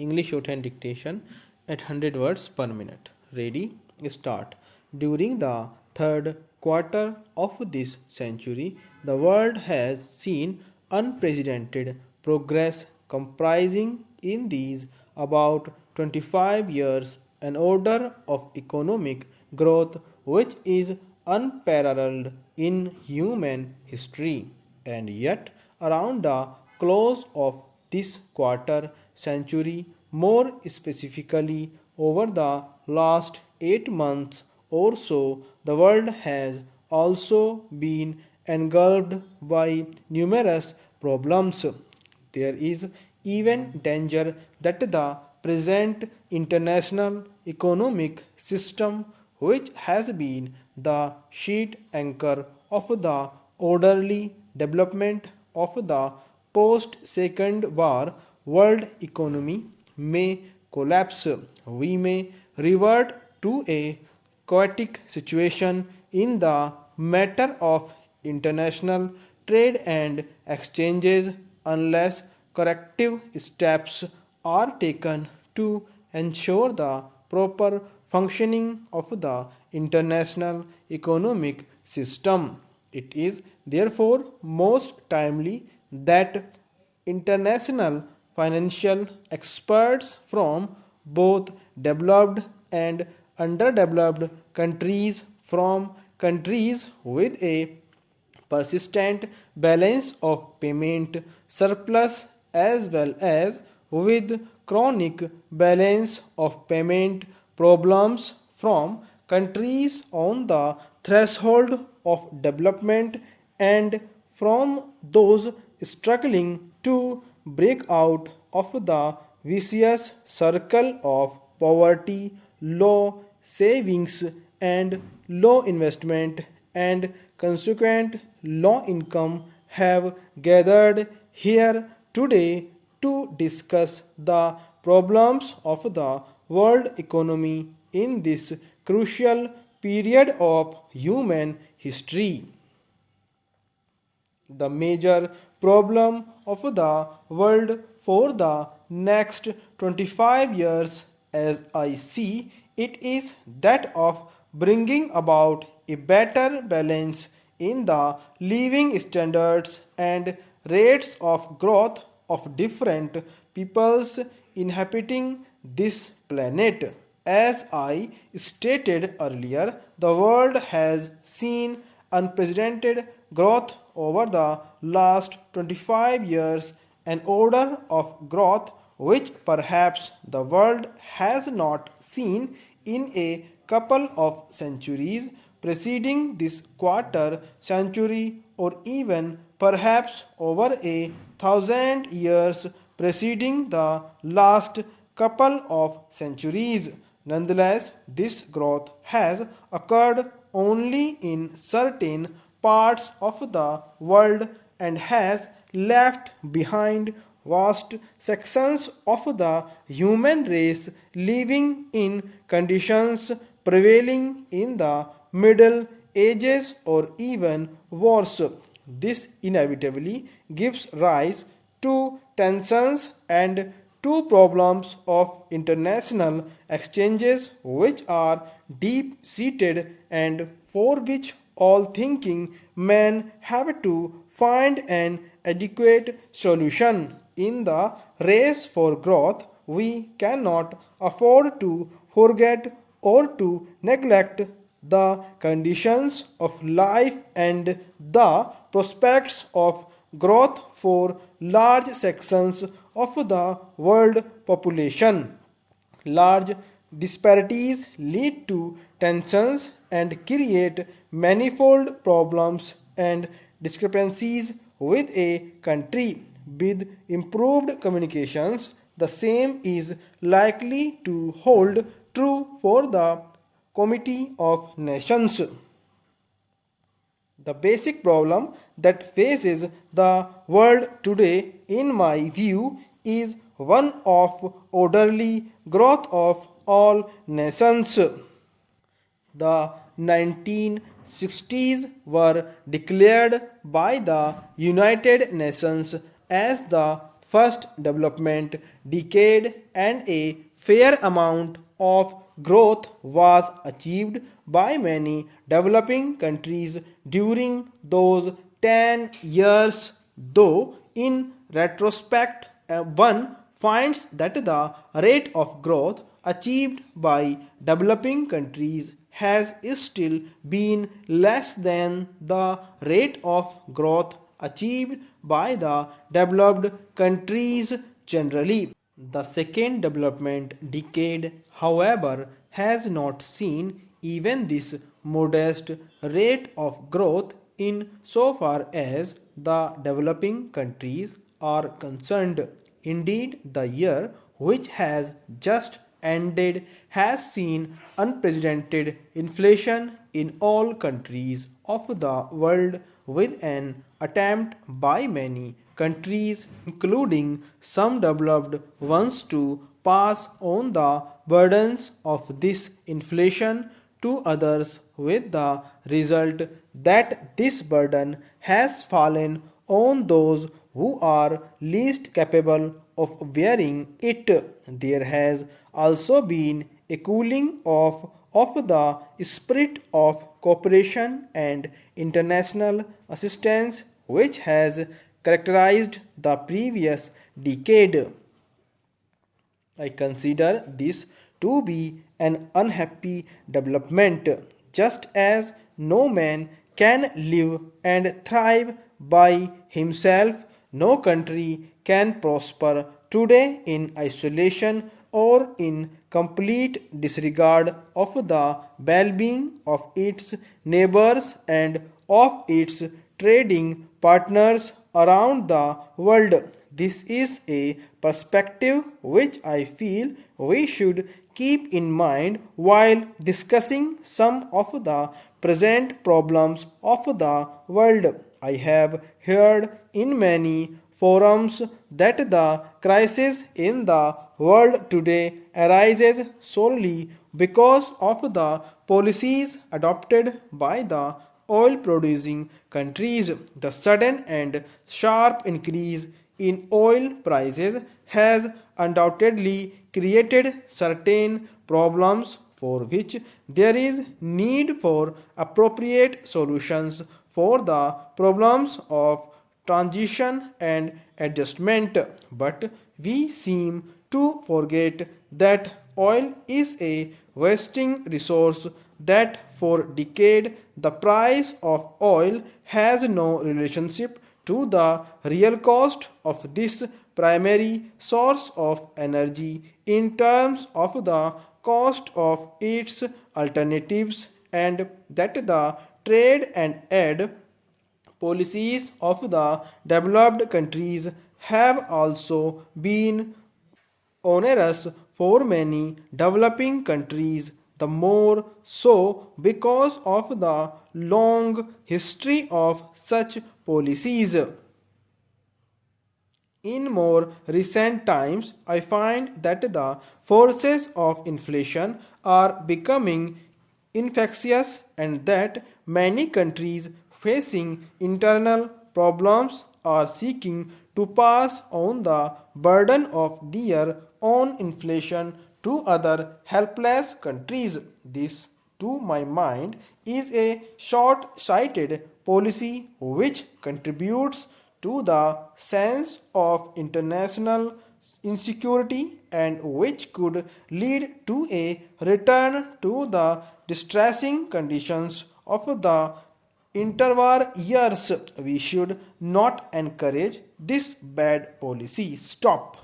English shorthand dictation at 100 words per minute. Ready? Start. During the third quarter of this century, the world has seen unprecedented progress comprising in these about 25 years an order of economic growth which is unparalleled in human history. And yet, around the close of this quarter century, more specifically over the last 8 months or so, the world has also been engulfed by numerous problems. There is even danger that the present international economic system, which has been the sheet anchor of the orderly development of the post Second War world economy, may collapse. We may revert to a chaotic situation in the matter of international trade and exchanges unless corrective steps are taken to ensure the proper functioning of the international economic system. It is therefore most timely that international financial experts from both developed and underdeveloped countries, from countries with a persistent balance of payment surplus as well as with chronic balance of payment problems, from countries on the threshold of development, and from those struggling to break out of the vicious circle of poverty, low savings and low investment and consequent low income, have gathered here today to discuss the problems of the world economy in this crucial period of human history. The major problem of the world for the next 25 years, as I see it, is that of bringing about a better balance in the living standards and rates of growth of different peoples inhabiting this planet. As I stated earlier, the world has seen unprecedented growth over the last 25 years, an order of growth which perhaps the world has not seen in a couple of centuries preceding this quarter century, or even perhaps over 1,000 years preceding the last couple of centuries. Nonetheless, this growth has occurred only in certain parts of the world and has left behind vast sections of the human race living in conditions prevailing in the Middle Ages or even worse. This inevitably gives rise to tensions and to problems of international exchanges which are deep seated and for which all thinking men have to find an adequate solution. In the race for growth, we cannot afford to forget or to neglect the conditions of life and the prospects of growth for large sections of the world population. Large disparities lead to tensions and create manifold problems and discrepancies with a country. With improved communications, the same is likely to hold true for the Committee of Nations. The basic problem that faces the world today, in my view, is one of orderly growth of all nations. The 1960s were declared by the United Nations as the first development decade and a fair amount of growth was achieved by many developing countries during those 10 years, though in retrospect one finds that the rate of growth achieved by developing countries has still been less than the rate of growth achieved by the developed countries generally. The second development decade, however, has not seen even this modest rate of growth in so far as the developing countries are concerned. Indeed, the year which has just ended has seen unprecedented inflation in all countries of the world, with an attempt by many countries, including some developed ones, to pass on the burdens of this inflation to others, with the result that this burden has fallen on those who are least capable of bearing it. There has also been a cooling off of the spirit of cooperation and international assistance which has characterized the previous decade. I consider this to be an unhappy development, just as no man can live and thrive by himself. No country can prosper today in isolation or in complete disregard of the well being of its neighbors and of its trading partners around the world. This is a perspective which I feel we should keep in mind while discussing some of the present problems of the world. I have heard in many forums that the crisis in the world today arises solely because of the policies adopted by the oil producing countries. The sudden and sharp increase in oil prices has undoubtedly created certain problems for which there is need for appropriate solutions for the problems of transition and adjustment. But we seem to forget that oil is a wasting resource, that for decades the price of oil has no relationship to the real cost of this primary source of energy in terms of the cost of its alternatives, and that the trade and aid policies of the developed countries have also been onerous for many developing countries, the more so because of the long history of such policies. In more recent times, I find that the forces of inflation are becoming infectious and that many countries facing internal problems are seeking to pass on the burden of their own inflation to other helpless countries. This, to my mind, is a short sighted policy which contributes to the sense of international insecurity and which could lead to a return to the distressing conditions of the interwar years. We should not encourage this bad policy. Stop.